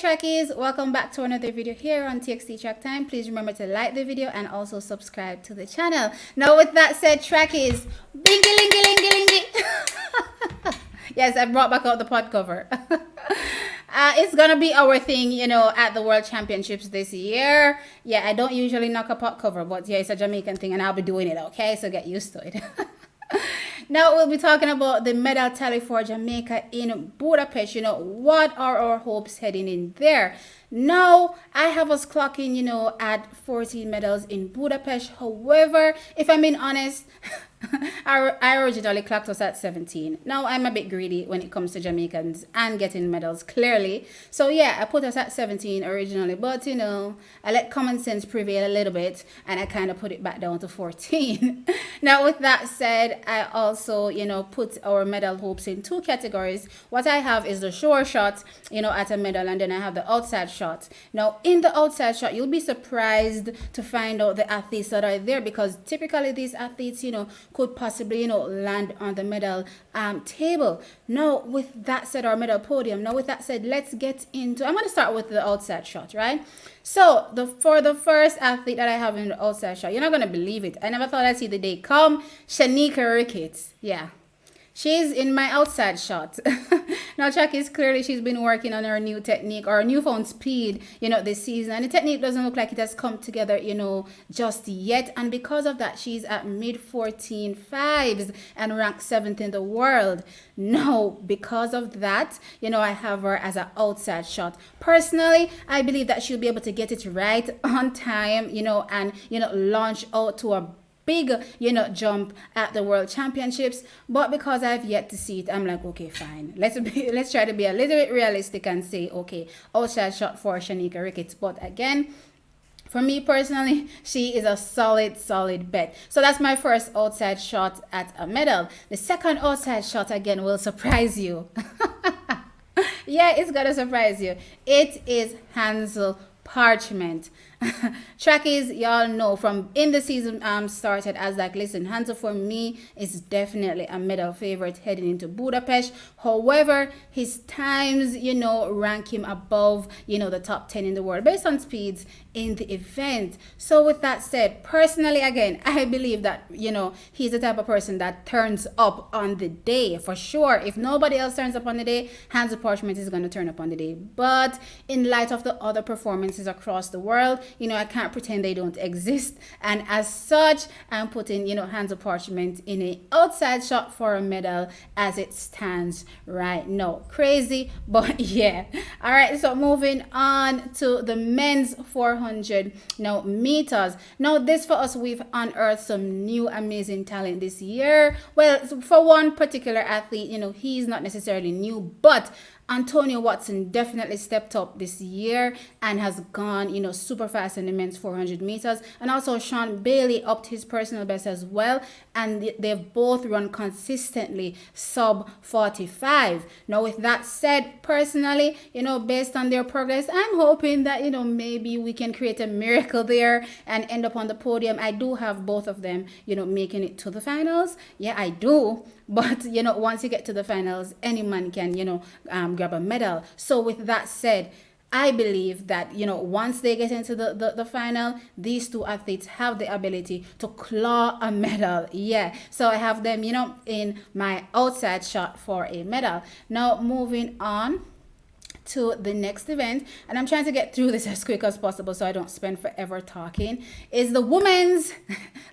Trekkies, welcome back to another video here on TXT Track Time. Please remember to like the video and also subscribe to the channel. Now with that said, Trekkies, bingy lingy lingy lingy. Yes, I brought back out the pot cover. It's gonna be our thing, you know, at the World Championships this year. Yeah, I don't usually knock a pot cover, but yeah, it's a Jamaican thing and I'll be doing it, okay? So get used to it. Now we'll be talking about the medal tally for Jamaica in Budapest. You know, what are our hopes heading in there? Now, I have us clocking, you know, at 14 medals in Budapest. However, if I'm being honest, I originally clocked us at 17. Now, I'm a bit greedy when it comes to Jamaicans and getting medals, clearly. So, yeah, I put us at 17 originally. But, you know, I let common sense prevail a little bit. And I kind of put it back down to 14. Now, with that said, I also, you know, put our medal hopes in two categories. What I have is the sure shot, you know, at a medal. And then I have the outside shot. Now, in the outside shot, you'll be surprised to find out the athletes that are there. Because typically these athletes, you know, could possibly, you know, land on the medal table. Now, with that said, our medal podium. Now, with that said, let's get into, I'm going to start with the outside shot, right? So, for the first athlete that I have in the outside shot, you're not going to believe it. I never thought I'd see the day come. Shanika Ricketts. Yeah. She's in my outside shot. Now, Chucky's clearly she's been working on her new technique or newfound speed, you know, this season. And the technique doesn't look like it has come together, you know, just yet. And because of that, she's at mid-14.5s and ranked 7th in the world. Now, because of that, you know, I have her as an outside shot. Personally, I believe that she'll be able to get it right on time, you know, and, you know, launch out to a big, you know, jump at the World Championships. But because I've yet to see it, I'm like, okay, fine. Let's try to be a little bit realistic and say, okay, outside shot for Shanika Ricketts. But again, for me personally, she is a solid bet. So that's my first outside shot at a medal. The second outside shot, again, will surprise you. Yeah, it's gonna surprise you. It is Hansel Parchment. Trackies, y'all know from in the season started as like, listen, Hansel for me is definitely a medal favorite heading into Budapest. However, his times, you know, rank him above, you know, the top 10 in the world based on speeds in the event. So with that said, personally, again, I believe that, you know, he's the type of person that turns up on the day for sure. If nobody else turns up on the day, Hansel Parchment is going to turn up on the day. But in light of the other performances across the world, you know, I can't pretend they don't exist. And as such, I'm putting, you know, Hansel Parchment in an outside shot for a medal as it stands right now. Crazy, but yeah. All right, so moving on to the men's 400 now meters. Now this for us, we've unearthed some new amazing talent this year. Well, for one particular athlete, you know, he's not necessarily new, but Antonio Watson definitely stepped up this year and has gone, you know, super fast in the men's 400 meters. And also Sean Bailey upped his personal best as well. And they've both run consistently sub 45. Now, with that said, personally, you know, based on their progress, I'm hoping that, you know, maybe we can create a miracle there and end up on the podium. I do have both of them, you know, making it to the finals. Yeah, I do. But, you know, once you get to the finals, any man can, you know, grab a medal. So with that said, I believe that, you know, once they get into the final, these two athletes have the ability to claw a medal. Yeah. So I have them, you know, in my outside shot for a medal. Now, moving on to the next event, and I'm trying to get through this as quick as possible so I don't spend forever talking, is the women's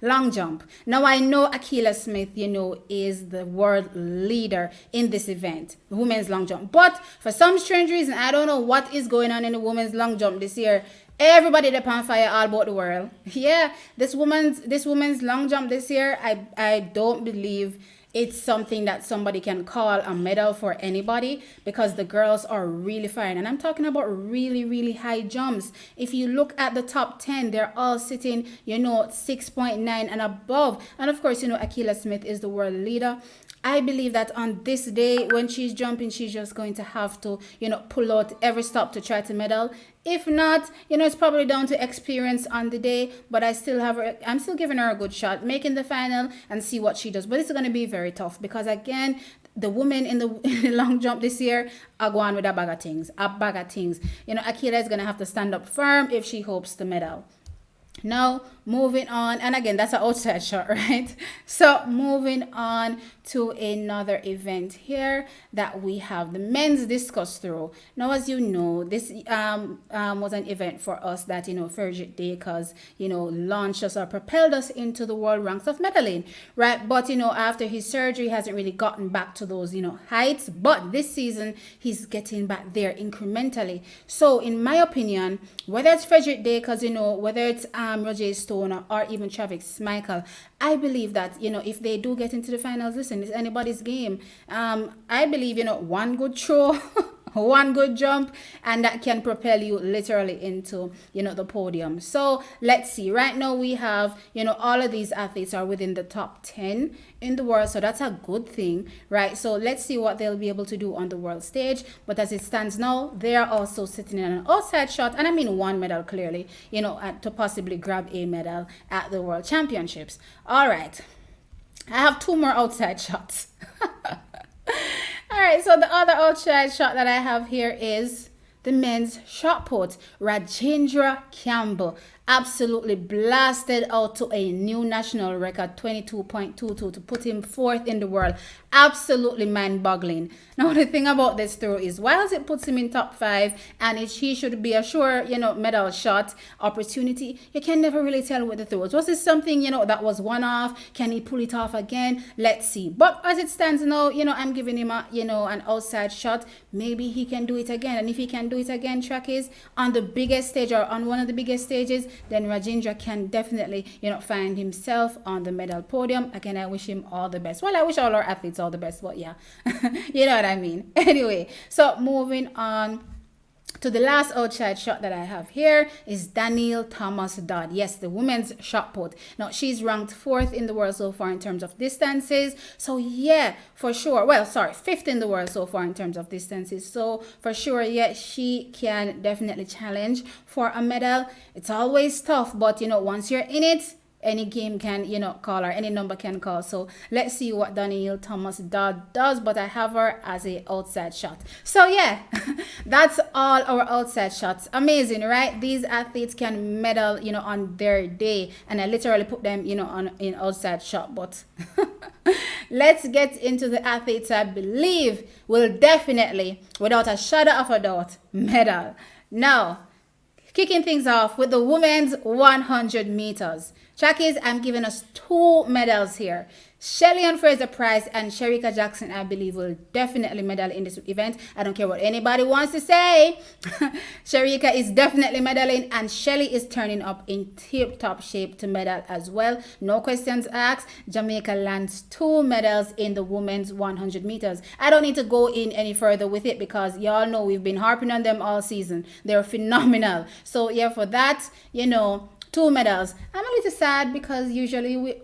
long jump. Now I know Akila Smith, you know, is the world leader in this event, the women's long jump, but for some strange reason, I don't know what is going on in the women's long jump this year. Everybody up on fire all about the world. Yeah, this woman's long jump this year, I don't believe it's something that somebody can call a medal for anybody, because the girls are really fine. And I'm talking about really high jumps. If you look at the top 10, they're all sitting, you know, 6.9 and above. And of course, you know, Akila Smith is the world leader. I believe that on this day, when she's jumping, she's just going to have to, you know, pull out every stop to try to medal. If not, you know, it's probably down to experience on the day, but I'm still giving her a good shot, making the final and see what she does. But it's going to be very tough because, again, the women in the, in the long jump this year are going with a bag of things, a bag of things. You know, Akira is going to have to stand up firm if she hopes to medal. Now, moving on, and again, that's an outside shot, right? So, moving on to another event here that we have the men's discus throw. Now, as you know, this was an event for us that, you know, Fergit Discus, you know, launched us or propelled us into the world ranks of medaling, right? But, you know, after his surgery, he hasn't really gotten back to those, you know, heights. But this season, he's getting back there incrementally. So, in my opinion, whether it's Fergit Discus, you know, whether it's Roger Stone or even Travis Michael, I believe that, you know, if they do get into the finals, listen, it's anybody's game. I believe, you know, one good throw, one good jump, and that can propel you literally into, you know, the podium. So let's see. Right now we have, you know, all of these athletes are within the top 10 in the world, so that's a good thing, right? So let's see what they'll be able to do on the world stage. But as it stands now, they are also sitting in an outside shot, and I mean one medal clearly, you know, to possibly grab a medal at the World Championships. All right, I have two more outside shots. All right, so the other outside shot that I have here is the men's shot put. Rajendra Campbell absolutely blasted out to a new national record, 22.22, to put him fourth in the world. Absolutely mind-boggling. Now, the thing about this throw is, whilst it puts him in top 5 and he should be a sure, you know, medal shot opportunity, you can never really tell with the throws. Was this something, you know, that was one-off? Can he pull it off again? Let's see. But as it stands now, you know, I'm giving him a, you know, an outside shot. Maybe he can do it again. And if he can do it again, track is on the biggest stage or on one of the biggest stages, then Rajendra can definitely, you know, find himself on the medal podium. Again, I wish him all the best. Well, I wish all our athletes all the best, but yeah, you know what I mean. Anyway, so moving on to the last outside shot that I have here is Danielle Thomas-Dodd. Yes, the women's shot put. Now, she's ranked 4th in the world so far in terms of distances. So, yeah, for sure. Well, sorry, 5th in the world so far in terms of distances. So, for sure, yeah, she can definitely challenge for a medal. It's always tough, but, you know, once you're in it, any game can, you know, call her, any number can call. So let's see what Danielle Thomas-Dodd does, but I have her as a outside shot. So yeah, that's all our outside shots. Amazing, right? These athletes can medal, you know, on their day, and I literally put them, you know, on in outside shot. But let's get into the athletes I believe will definitely, without a shadow of a doubt, medal. Now, kicking things off with the women's 100 meters. Trackies, I'm giving us 2 medals here. Shelly-Ann Fraser-Pryce and Shericka Jackson, I believe, will definitely medal in this event. I don't care what anybody wants to say. Shericka is definitely medaling, and Shelly is turning up in tip-top shape to medal as well. No questions asked. Jamaica lands 2 medals in the women's 100 meters. I don't need to go in any further with it because y'all know we've been harping on them all season. They're phenomenal. So yeah, for that, you know, 2 medals. I'm a little sad because usually we've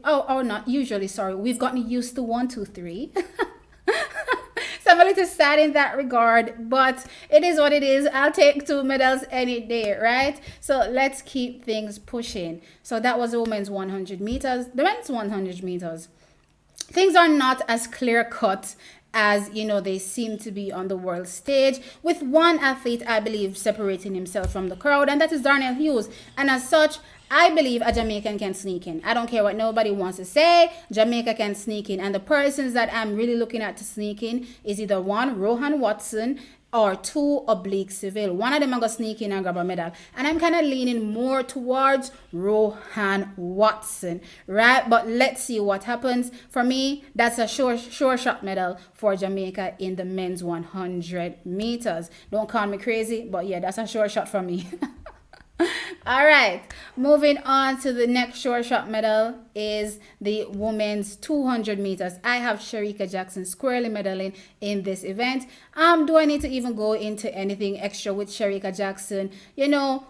gotten used to 1, 2, 3. So I'm a little sad in that regard, but it is what it is. I'll take 2 medals any day, right? So let's keep things pushing. So that was the women's 100 meters. The men's 100 meters. Things are not as clear-cut as, you know, they seem to be on the world stage, with one athlete, I believe, separating himself from the crowd, and that is Darnell Hughes. And as such, I believe a Jamaican can sneak in. I don't care what nobody wants to say. Jamaica can sneak in. And the persons that I'm really looking at to sneak in is either 1, Rohan Watson, or 2, Oblique Seville. One of them are going to sneak in and grab a medal. And I'm kind of leaning more towards Rohan Watson, right? But let's see what happens. For me, that's a sure shot medal for Jamaica in the men's 100 meters. Don't call me crazy, but yeah, that's a sure shot for me. All right, moving on to the next short shot medal is the women's 200 meters. I have Shericka Jackson squarely medaling in this event. Do I need to even go into anything extra with Shericka Jackson? You know,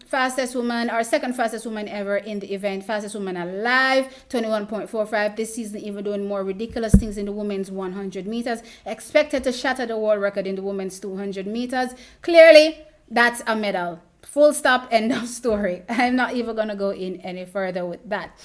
fastest woman, or second fastest woman ever in the event, fastest woman alive, 21.45 this season, even doing more ridiculous things in the women's 100 meters, expected to shatter the world record in the women's 200 meters. Clearly, that's a medal. Full stop, end of story. I'm not even going to go in any further with that.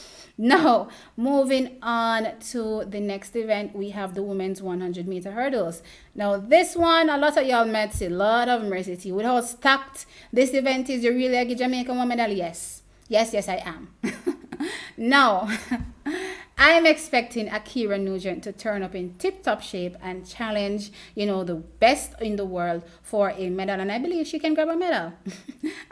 Now, moving on to the next event, we have the women's 100-meter hurdles. Now, this one, a lot of y'all might say, Lord of mercy to you. With how stacked this event is, you really like Jamaican one medal? Yes. Yes, yes, I am. Now, I am expecting Akira Nugent to turn up in tip-top shape and challenge, the best in the world for a medal. And I believe she can grab a medal.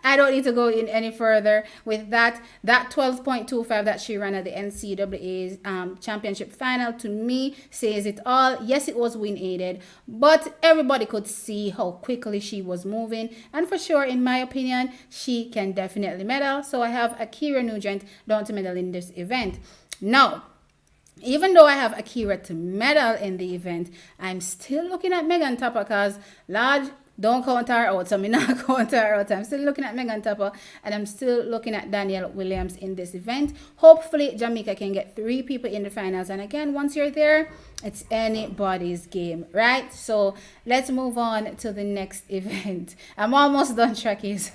I don't need to go in any further with that. That 12.25 that she ran at the NCAA's championship final, to me, says it all. Yes, it was wind-aided, but everybody could see how quickly she was moving. And for sure, in my opinion, she can definitely medal. So I have Akira Nugent down to medal in this event. Now, even though I have Akira to medal in the event, I'm still looking at Megan Topper because, Lord, don't count her out. So I'm not count her out. I'm still looking at Megan Topper and I'm still looking at Danielle Williams in this event. Hopefully, Jamaica can get 3 people in the finals. And again, once you're there, it's anybody's game, right? So let's move on to the next event. I'm almost done, Trakkies.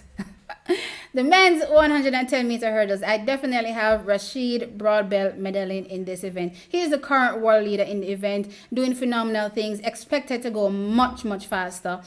The men's 110-meter hurdles. I definitely have Rashid Broadbell medaling in this event. He is the current world leader in the event, doing phenomenal things. Expected to go much, much faster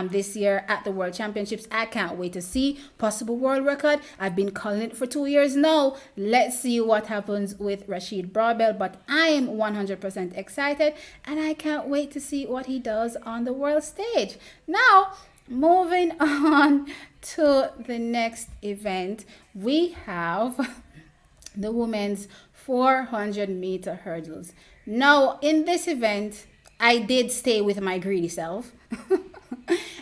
this year at the World Championships. I can't wait to see possible world record. I've been calling it for 2 years now. Let's see what happens with Rashid Broadbell. But I am 100% excited, and I can't wait to see what he does on the world stage. Now, moving on to the next event, we have the women's 400-meter hurdles. Now, in this event, I did stay with my greedy self.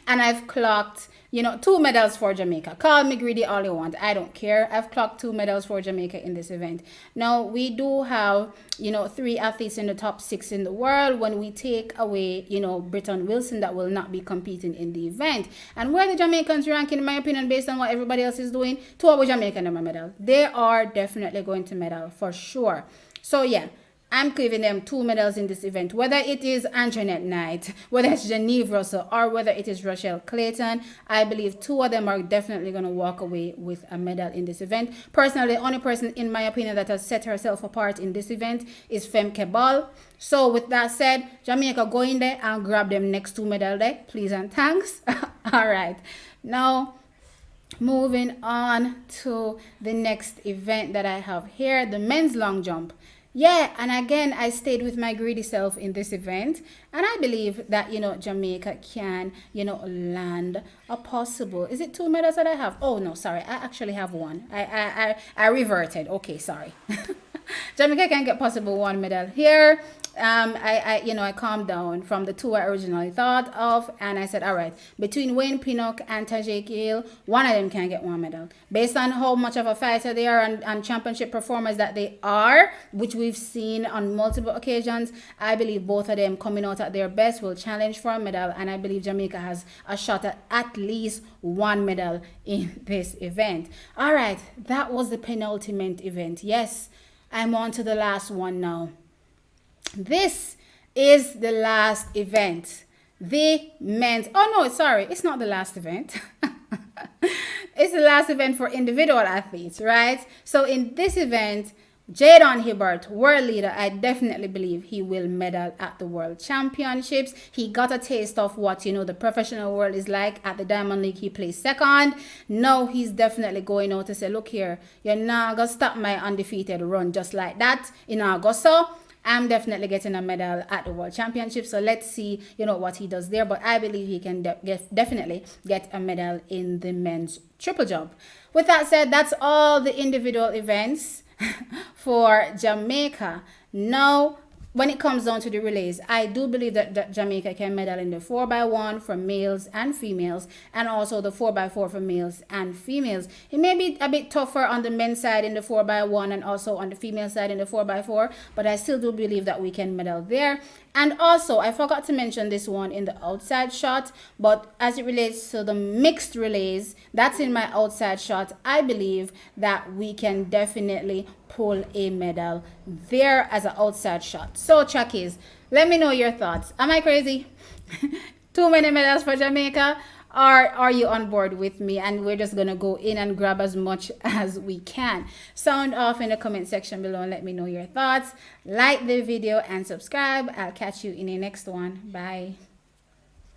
And I've clocked, 2 medals for Jamaica. Call me greedy all you want. I don't care. I've clocked 2 medals for Jamaica in this event. Now, we do have, 3 athletes in the top 6 in the world. When we take away, Britton Wilson, that will not be competing in the event. And where the Jamaicans rank, in my opinion, based on what everybody else is doing, 2 of Jamaican in my medal. They are definitely going to medal for sure. So, yeah. I'm giving them 2 medals in this event, whether it is Antoinette Knight, whether it's Genevieve Russell, or whether it is Rochelle Clayton. I believe 2 of them are definitely going to walk away with a medal in this event. Personally, the only person, in my opinion, that has set herself apart in this event is Femke Ball. So with that said, Jamaica, go in there and grab them next 2 medals there, please and thanks. All right. Now, moving on to the next event that I have here, the men's long jump. Yeah, and again, I stayed with my greedy self in this event. And I believe that, Jamaica can, land a possible. Is it 2 medals that I have? Oh, no, sorry. I actually have 1. I reverted. Okay, sorry. Jamaica can get possible 1 medal here. I calmed down from the 2 I originally thought of, and I said, all right, between Wayne Pinnock and Tajay Gill, one of them can get 1 medal. Based on how much of a fighter they are and championship performers that they are, which we've seen on multiple occasions, I believe both of them coming out at their best will challenge for a medal, and I believe Jamaica has a shot at least 1 medal in this event. All right, that was the penultimate event. Yes, I'm on to the last one now. This is the last event. The men's... Oh, no, sorry. It's not the last event. It's the last event for individual athletes, right? So in this event, Jadon Hibbert, world leader, I definitely believe he will medal at the World Championships. He got a taste of what, the professional world is like. At the Diamond League, he placed 2nd. Now he's definitely going out to say, look here, you're not going to stop my undefeated run just like that in Augusta. I'm definitely getting a medal at the World Championship. So let's see, what he does there. But I believe he can definitely get a medal in the men's triple jump. With that said, that's all the individual events for Jamaica. Now, when it comes down to the relays, I do believe that Jamaica can medal in the 4x1 for males and females, and also the 4x4 for males and females. It may be a bit tougher on the men's side in the 4x1 and also on the female side in the 4x4, but I still do believe that we can medal there. And also, I forgot to mention this one in the outside shot, but as it relates to the mixed relays, that's in my outside shot. I believe that we can definitely pull a medal there as an outside shot. So, Trakkies, let me know your thoughts. Am I crazy? Too many medals for Jamaica? are you on board with me? And we're just gonna go in and grab as much as we can. Sound off in the comment section below and let me know your thoughts. Like the video and subscribe. I'll catch you in the next one. Bye.